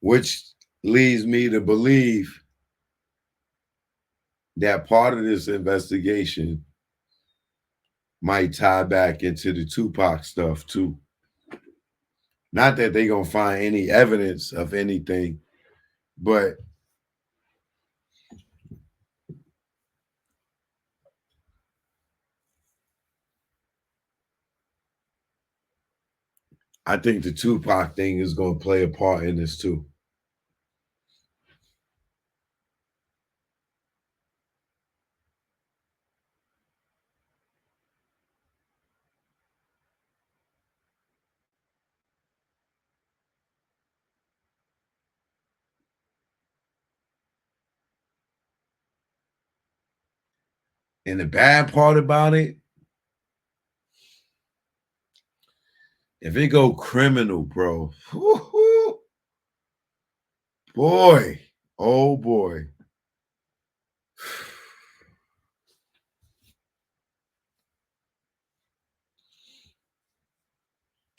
which leads me to believe that part of this investigation might tie back into the Tupac stuff too. Not that they're gonna find any evidence of anything, but I think the Tupac thing is gonna play a part in this too. And the bad part about it, if it go criminal, bro, boy, oh boy.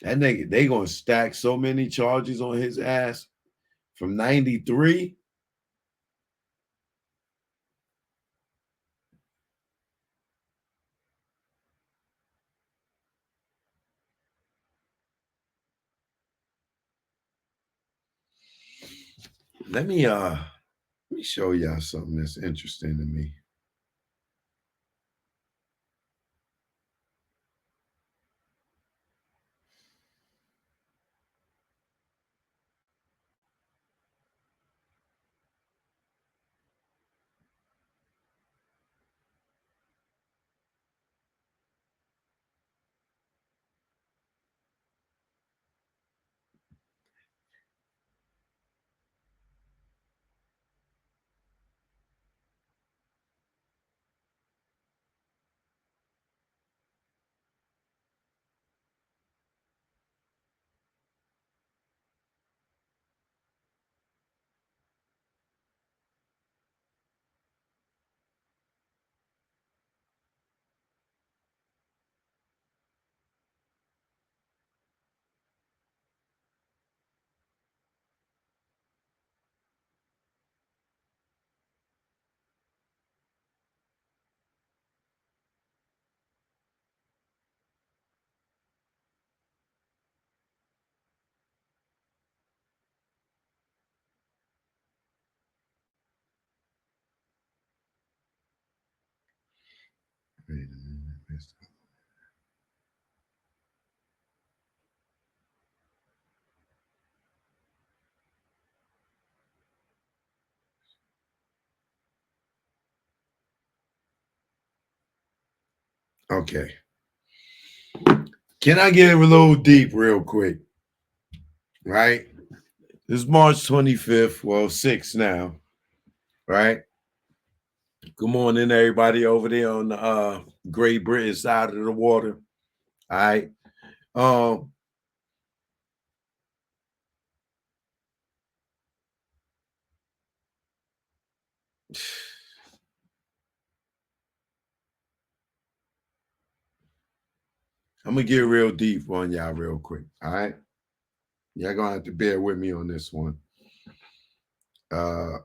That nigga, they gonna stack so many charges on his ass from 93. Let me show y'all something that's interesting to me. Okay. Can I get a little deep real quick? Right? This is March 25th, well, 6th now, right? Good morning, everybody over there on the Great Britain side of the water. All right. Um, I'm gonna get real deep on y'all real quick. All right. Y'all gonna have to bear with me on this one. Uh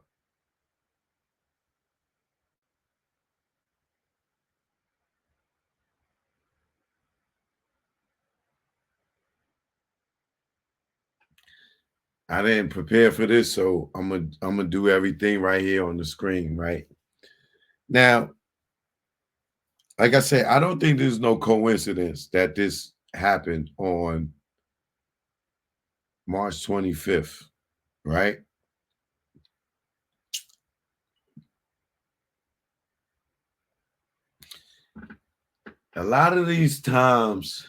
I didn't prepare for this, so I'm gonna do everything right here on the screen, right? Now, like I said, I don't think there's no coincidence that this happened on March 25th, right? A lot of these times,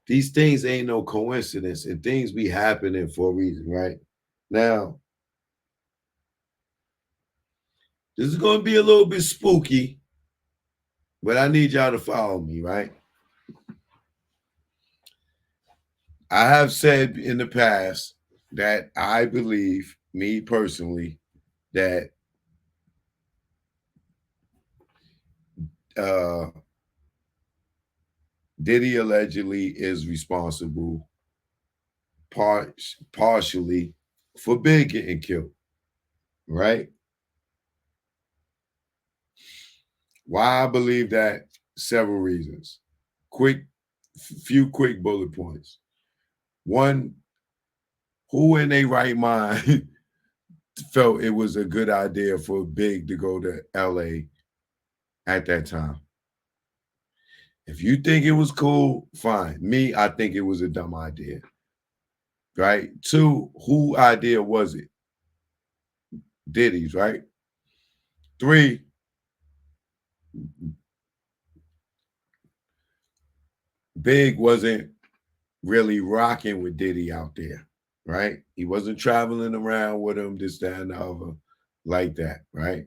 these things ain't no coincidence and things be happening for a reason, right? Now, this is going to be a little bit spooky, but I need y'all to follow me, right? I have said in the past that I believe, me personally, that uh, Diddy allegedly is responsible partially for Big getting killed, right? Why I believe that? Several reasons. Few quick bullet points. One, who in their right mind felt it was a good idea for Big to go to LA at that time? If you think it was cool, fine. Me, I think it was a dumb idea. Right? Two, who idea was it? Diddy's, right? Three, Big wasn't really rocking with Diddy out there, right? He wasn't traveling around with him, this, that, and the other, like that, right?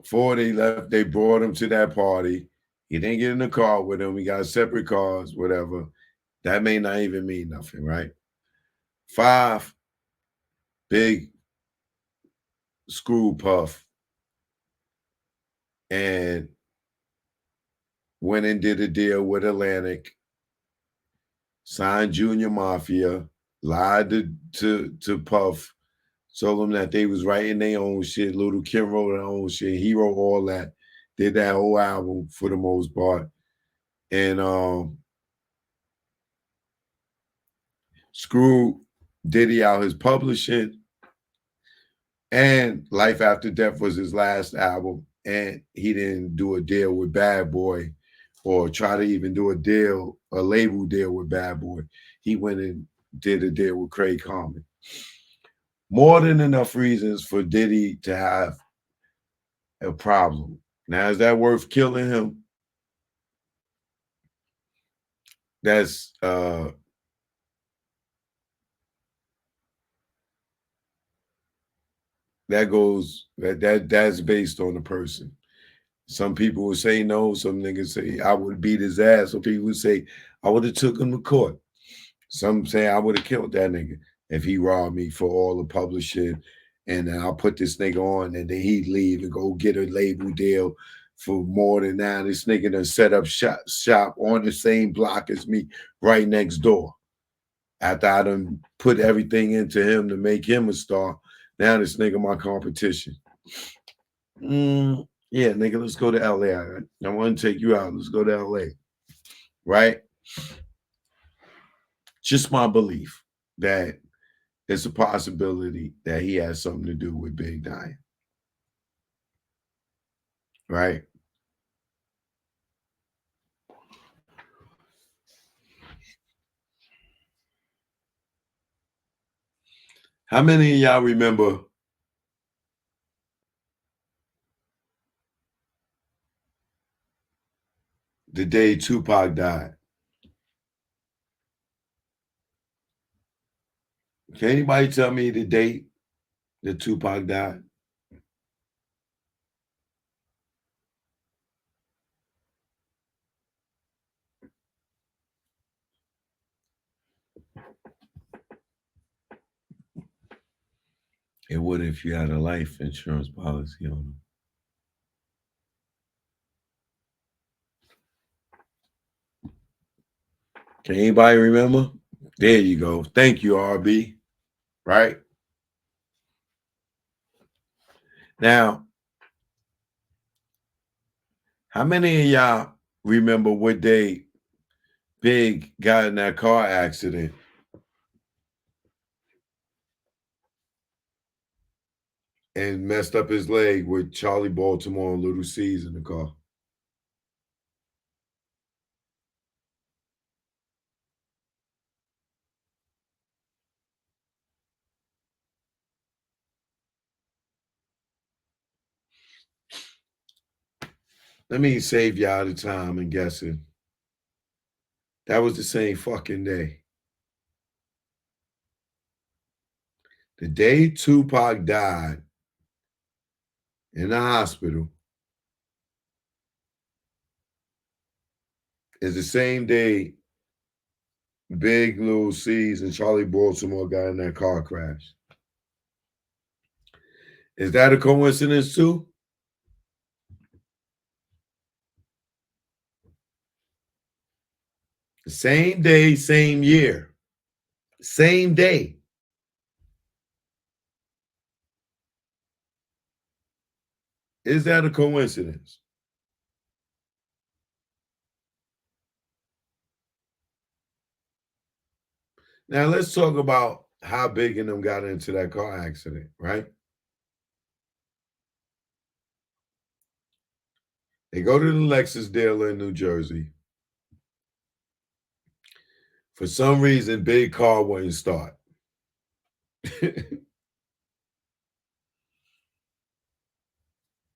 Before they left, they brought him to that party. He didn't get in the car with him. He got separate cars, whatever. That may not even mean nothing, right? Five, Big screw Puff and went and did a deal with Atlantic, signed Junior Mafia, lied to Puff, told them that they was writing their own shit. Little Kim wrote their own shit. He wrote all that, did that whole album for the most part. And screwed Diddy out his publishing. And Life After Death was his last album. And he didn't do a deal with Bad Boy or try to even do a label deal with Bad Boy. He went and did a deal with Craig Harmon. More than enough reasons for Diddy to have a problem. Now, is that worth killing him? That's that's based on the person. Some people would say no. Some niggas say I would beat his ass. Some people would say I would have took him to court. Some say I would have killed that nigga if he robbed me for all the publishing, and then I'll put this nigga on, and then he'd leave and go get a label deal for more than that. This nigga done set up shop on the same block as me, right next door. After I done put everything into him to make him a star, now this nigga my competition. Yeah, nigga, let's go to LA. I want to take you out. Let's go to LA. Right? Just my belief that it's a possibility that he has something to do with Big dying. Right? How many of y'all remember the day Tupac died? Can anybody tell me the date that Tupac died? It would if you had a life insurance policy on them. Can anybody remember? There you go. Thank you, RB. Right? Now, how many of y'all remember what day Big got in that car accident and messed up his leg with Charlie Baltimore and Little C's in the car? Let me save y'all the time and guessing. That was the same fucking day. The day Tupac died in the hospital is the same day Big Lil C's and Charlie Baltimore got in that car crash. Is that a coincidence too? Same day, same year, same day. Is that a coincidence? Now let's talk about how Big and them got into that car accident, right? They go to the Lexus dealer in New Jersey. For some reason, Big car wouldn't start.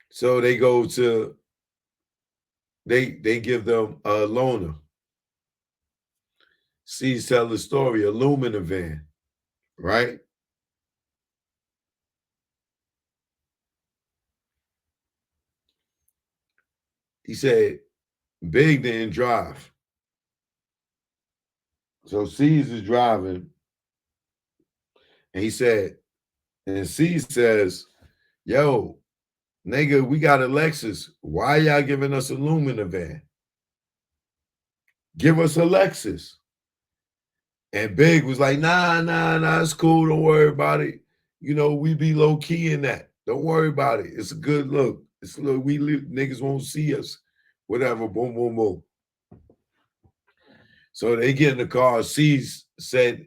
So they go to they give them a loaner. C's tell the story, a Lavine, right? He said Big didn't drive. So C's is driving, and he said, and C says, yo, nigga, we got a Lexus. Why y'all giving us a Lavine? Give us a Lexus. And Big was like, nah, it's cool. Don't worry about it. You know, we be low key in that. Don't worry about it. It's a good look. It's a look. Niggas won't see us. Whatever. Boom, boom, boom. So they get in the car. C's said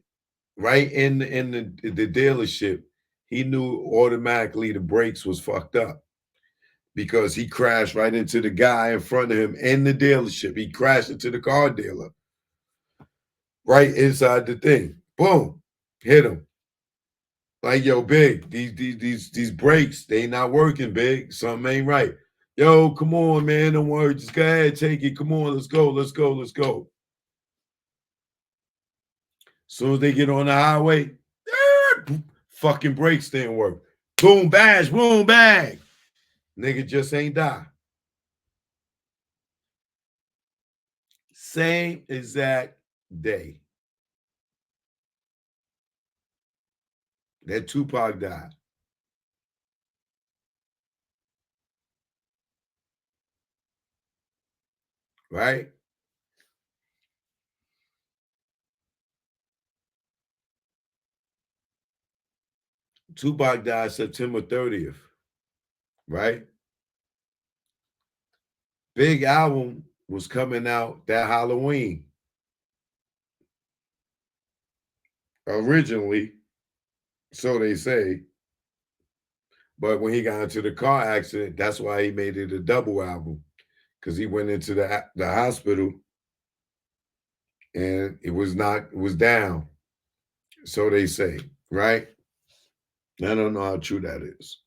right in the dealership, he knew automatically the brakes was fucked up because he crashed right into the guy in front of him in the dealership. He crashed into the car dealer right inside the thing. Boom, hit him. Like, yo, Big, these brakes, they not working, Big. Something ain't right. Yo, come on, man. Don't worry. Just go ahead, take it. Come on, let's go, let's go, let's go. As soon as they get on the highway, fucking brakes didn't work. Boom, bash, boom, bang. Nigga just ain't die. Same exact day that Tupac died. Right? Tupac died September 30th. Right? Big album was coming out that Halloween. Originally, so they say. But when he got into the car accident, that's why he made it a double album. Because he went into the hospital and it was down. So they say, right? I don't know how true that is,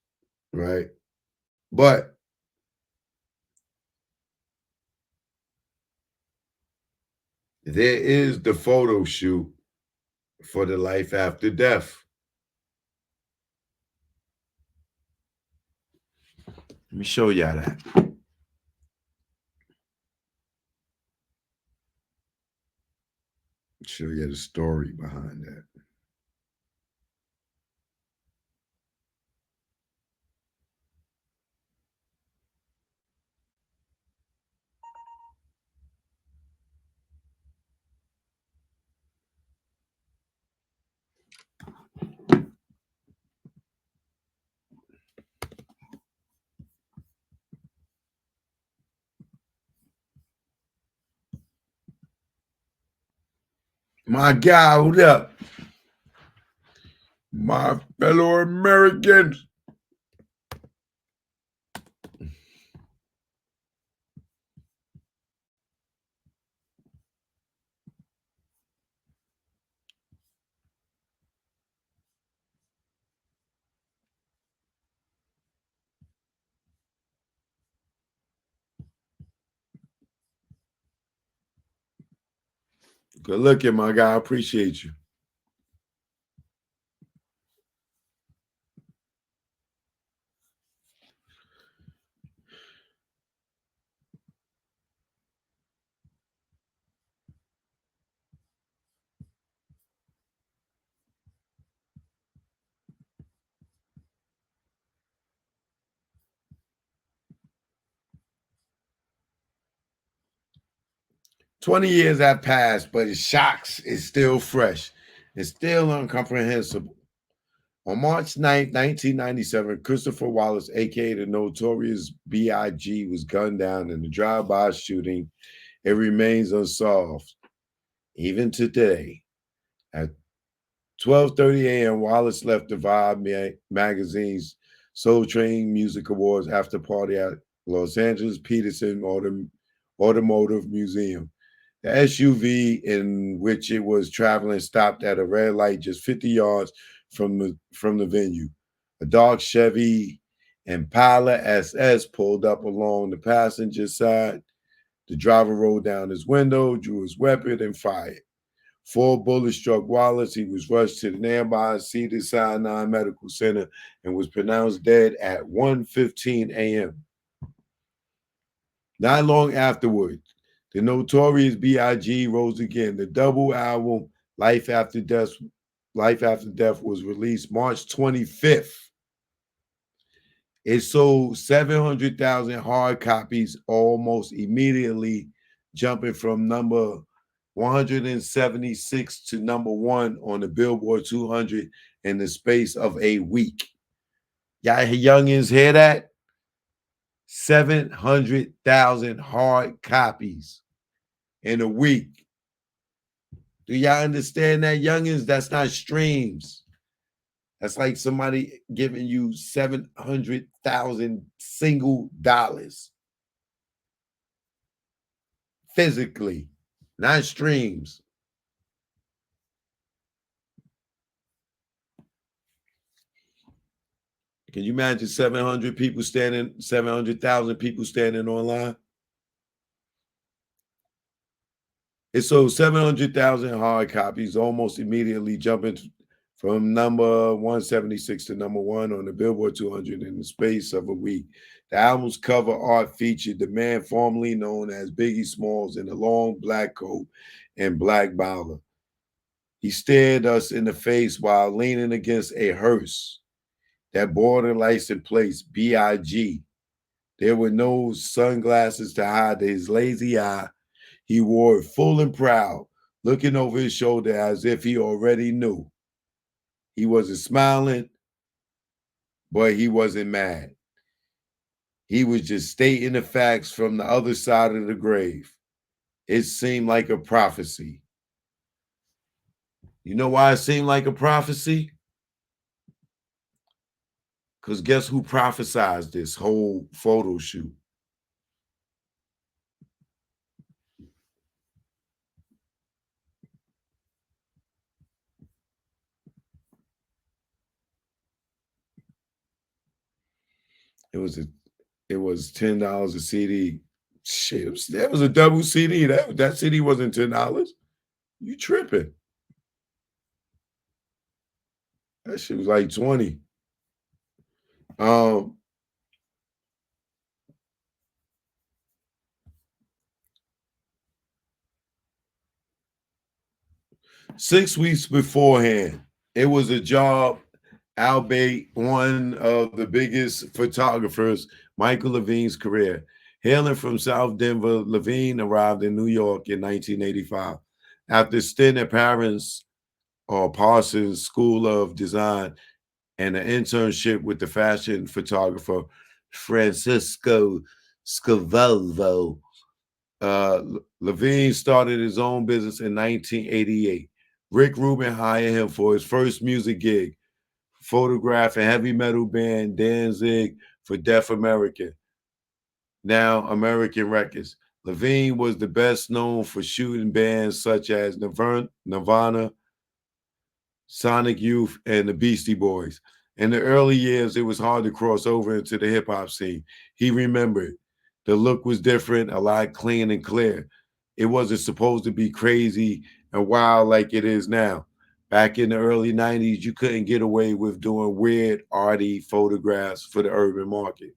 right? But there is the photo shoot for the life after death. Let me show y'all that. Show you the story behind that. My guy, hold up. My fellow Americans. Good looking, my guy. I appreciate you. 20 years have passed, but it shocks is still fresh. It's still incomprehensible. On March 9th, 1997, Christopher Wallace, aka the notorious B.I.G, was gunned down in a drive-by shooting. It remains unsolved. Even today, at 12:30 a.m., Wallace left the Vibe magazine's Soul Train Music Awards after party at Los Angeles Peterson Automotive Museum. The SUV in which it was traveling stopped at a red light just 50 yards from the venue. A dark Chevy Impala SS pulled up along the passenger side. The driver rolled down his window, drew his weapon, and fired. Four bullets struck Wallace. He was rushed to the nearby Cedars-Sinai Medical Center and was pronounced dead at 1:15 a.m. Not long afterwards, the notorious B.I.G. rose again. The double album Life After Death was released March 25th. It sold 700,000 hard copies almost immediately, jumping from number 176 to number 1 on the Billboard 200 in the space of a week. Y'all youngins hear that? 700,000 hard copies in a week. Do y'all understand that, youngins? That's not streams. That's like somebody giving you 700,000 single dollars physically, not streams. Can you imagine 700,000 people standing online? It sold 700,000 hard copies, almost immediately jumping from number 176 to number 1 on the Billboard 200 in the space of a week. The album's cover art featured the man formerly known as Biggie Smalls in a long black coat and black bowler. He stared us in the face while leaning against a hearse that bore the license plate B.I.G. There were no sunglasses to hide his lazy eye. He wore it full and proud, looking over his shoulder as if he already knew. He wasn't smiling, but he wasn't mad. He was just stating the facts from the other side of the grave. It seemed like a prophecy. You know why it seemed like a prophecy? Because guess who prophesied this whole photo shoot? It was $10 a CD. Shit, that was a double CD. That CD wasn't $10. You tripping? That shit was like 20. Um, 6 weeks beforehand, it was a job, albeit one of the biggest photographers, Michael Lavine's career. Hailing from South Denver, Lavine arrived in New York in 1985. After a stint at Parsons School of Design and an internship with the fashion photographer Francisco Scavolvo, uh, Lavine started his own business in 1988. Rick Rubin hired him for his first music gig, photographing heavy metal band Danzig for Deaf American, now American Records. Lavine was the best known for shooting bands such as Nirvana, Sonic Youth, and the Beastie Boys. In the early years, it was hard to cross over into the hip hop scene. He remembered the look was different, a lot clean and clear. It wasn't supposed to be crazy and wild like it is now. Back in the early 90s, you couldn't get away with doing weird, arty photographs for the urban market.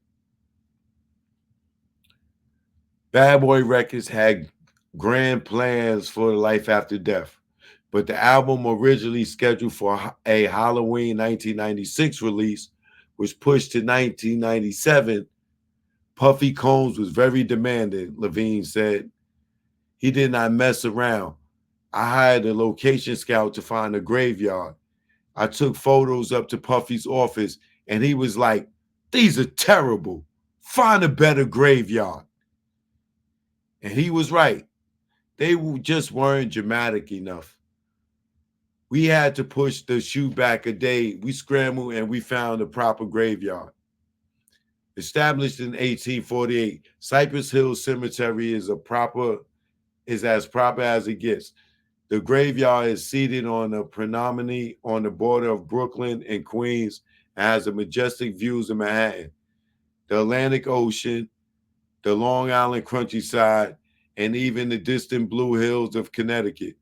Bad Boy Records had grand plans for Life After Death, but the album originally scheduled for a Halloween 1996 release was pushed to 1997. Puffy Combs was very demanding, Lavine said. He did not mess around. I hired a location scout to find a graveyard. I took photos up to Puffy's office, and he was like, "These are terrible. Find a better graveyard." And he was right. They just weren't dramatic enough. We had to push the shoot back a day. We scrambled and we found a proper graveyard. Established in 1848, Cypress Hill Cemetery is as proper as it gets. The graveyard is seated on a promenade on the border of Brooklyn and Queens and has a majestic views of Manhattan, the Atlantic Ocean, the Long Island countryside, and even the distant blue hills of Connecticut.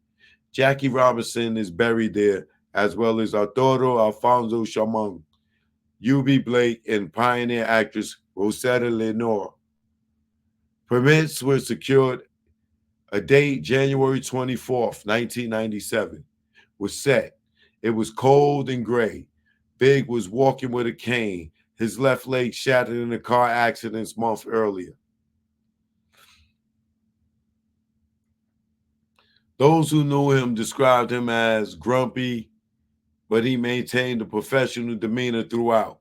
Jackie Robinson is buried there, as well as Arturo Alfonso Chamon, U.B. Blake, and pioneer actress Rosetta Lenore. Permits were secured. A date, January 24th, 1997, was set. It was cold and gray. Big was walking with a cane, his left leg shattered in a car accident a month earlier. Those who knew him described him as grumpy, but he maintained a professional demeanor throughout.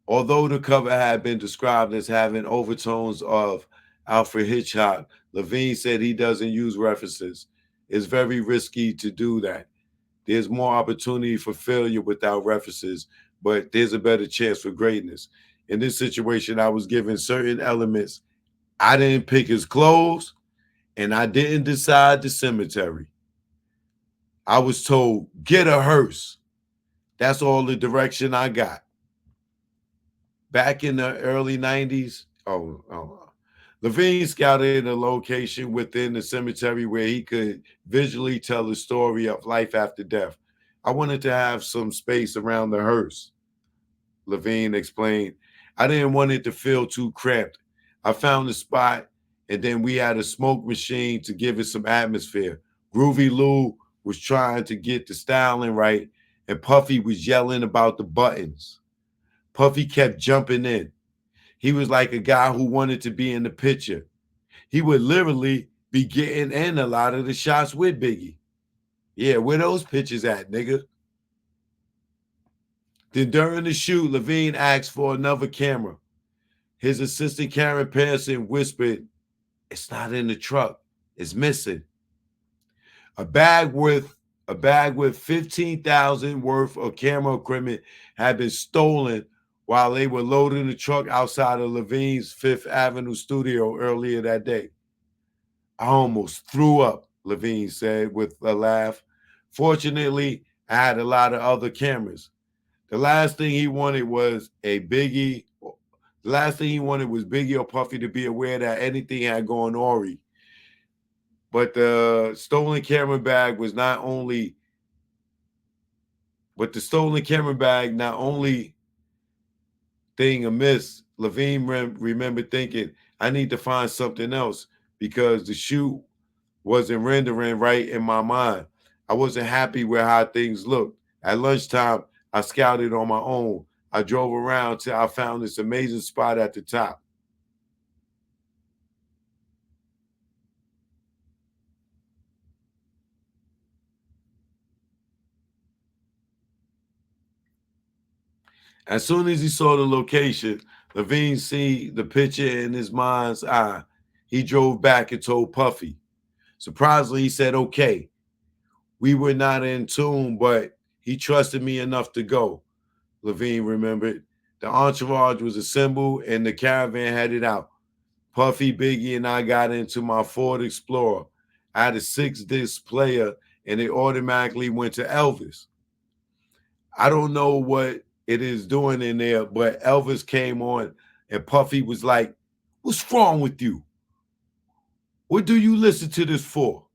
Although the cover had been described as having overtones of Alfred Hitchcock, Lavine said he doesn't use references. It's very risky to do that. There's more opportunity for failure without references, but there's a better chance for greatness. In this situation, I was given certain elements. I didn't pick his clothes, and I didn't decide the cemetery. I was told, get a hearse. That's all the direction I got. Back in the early 90s, Lavine scouted a location within the cemetery where he could visually tell the story of life after death. I wanted to have some space around the hearse, Lavine explained. I didn't want it to feel too cramped. I found a spot, and then we had a smoke machine to give it some atmosphere. Groovy Lou was trying to get the styling right, and Puffy was yelling about the buttons. Puffy kept jumping in. He was like a guy who wanted to be in the picture. He would literally be getting in a lot of the shots with Biggie. Yeah, where those pictures at, nigga? Then during the shoot, Lavine asked for another camera. His assistant Karen Pearson whispered, "It's not in the truck. It's missing." A bag with 15,000 worth of camera equipment had been stolen while they were loading the truck outside of Lavine's Fifth Avenue studio earlier that day. I almost threw up, Lavine said with a laugh. Fortunately, I had a lot of other cameras. The last thing he wanted was Biggie or Puffy to be aware that anything had gone awry. But the stolen camera bag not only thing amiss. Lavine remembered thinking, I need to find something else because the shoot wasn't rendering right in my mind. I wasn't happy with how things looked. At lunchtime, I scouted on my own. I drove around till I found this amazing spot at the top. As soon as he saw the location, Lavine see the picture in his mind's eye. He drove back and told Puffy. Surprisingly, he said, okay. We were not in tune, but he trusted me enough to go. Lavine remembered. The entourage was assembled and the caravan headed out. Puffy, Biggie, and I got into my Ford Explorer. I had a 6-disc player and it automatically went to Elvis. I don't know what it is doing in there, but Elvis came on and Puffy was like, "What's wrong with you? What do you listen to this for?"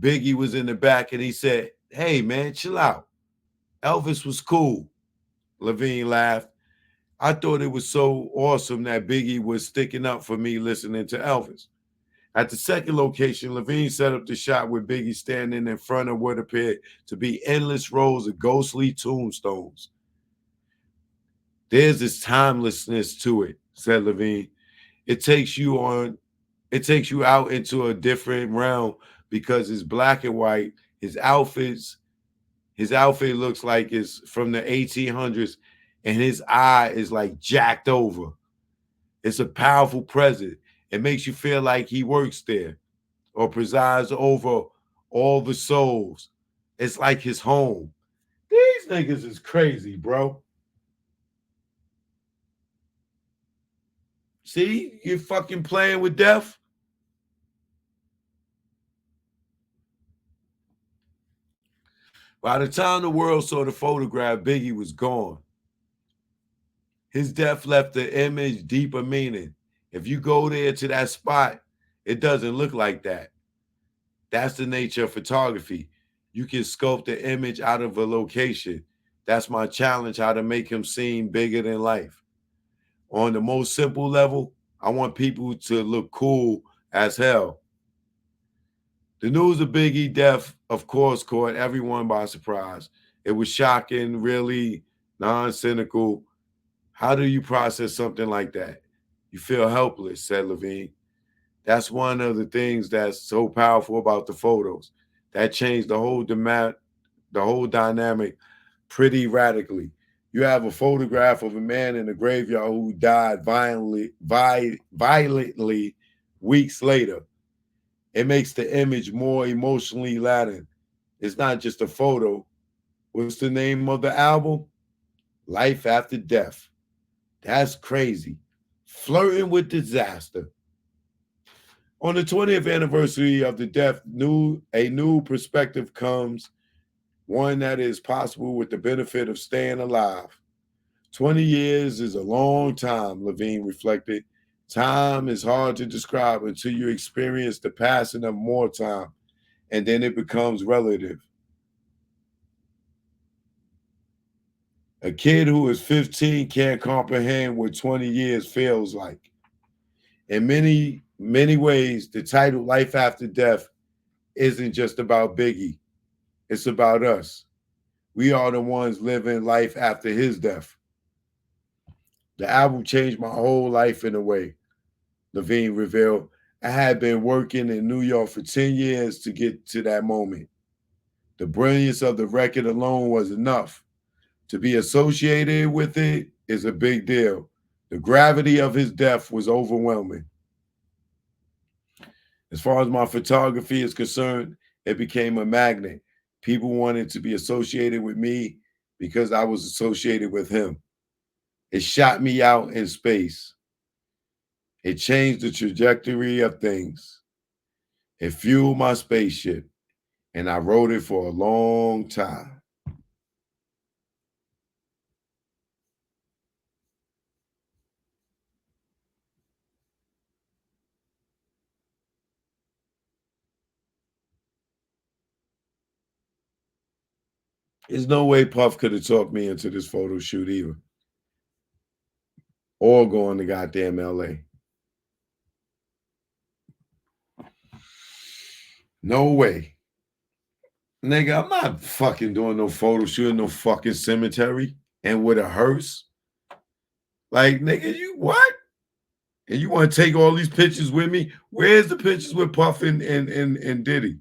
Biggie was in the back and he said, "Hey, man, chill out. Elvis was cool." Lavine laughed. I thought it was so awesome that Biggie was sticking up for me listening to Elvis. At the second location, Lavine set up the shot with Biggie standing in front of what appeared to be endless rows of ghostly tombstones. There's this timelessness to it, said Lavine. It takes you on It takes you out into a different realm because it's black and white. His outfits, his outfit looks like it's from the 1800s, and his eye is like jacked over. It's a powerful presence. It makes you feel like he works there or presides over all the souls. It's like his home. These niggas is crazy, bro. See, you're fucking playing with death. By the time the world saw the photograph, Biggie was gone. His death left the image deeper meaning. If you go there to that spot, it doesn't look like that. That's the nature of photography. You can sculpt the image out of a location. That's my challenge, how to make him seem bigger than life. On the most simple level, I want people to look cool as hell. The news of Biggie death, of course, caught everyone by surprise. It was shocking, really non-cynical. How do you process something like that? You feel helpless, said Lavine. That's one of the things that's so powerful about the photos. That changed the whole dynamic pretty radically. You have a photograph of a man in a graveyard who died violently weeks later. It makes the image more emotionally laden. It's not just a photo. What's the name of the album? Life After Death. That's crazy. Flirting with disaster. On the 20th anniversary of the death, a new perspective comes, one that is possible with the benefit of staying alive. 20 years is a long time, Lavine reflected. Time is hard to describe until you experience the passing of more time, and then it becomes relative. A kid who is 15 can't comprehend what 20 years feels like. In many ways, the title Life After Death isn't just about Biggie. It's about us. We are the ones living life after his death. The album changed my whole life in a way, Lavine revealed. I had been working in New York for 10 years to get to that moment. The brilliance of the record alone was enough. To be associated with it is a big deal. The gravity of his death was overwhelming. As far as my photography is concerned, it became a magnet. People wanted to be associated with me because I was associated with him. It shot me out in space. It changed the trajectory of things. It fueled my spaceship, and I rode it for a long time. There's no way Puff could have talked me into this photo shoot either, or going to goddamn LA. No way. Nigga, I'm not fucking doing no photo shoot in no fucking cemetery and with a hearse. Like, nigga, you what? And you want to take all these pictures with me? Where's the pictures with Puff and Diddy?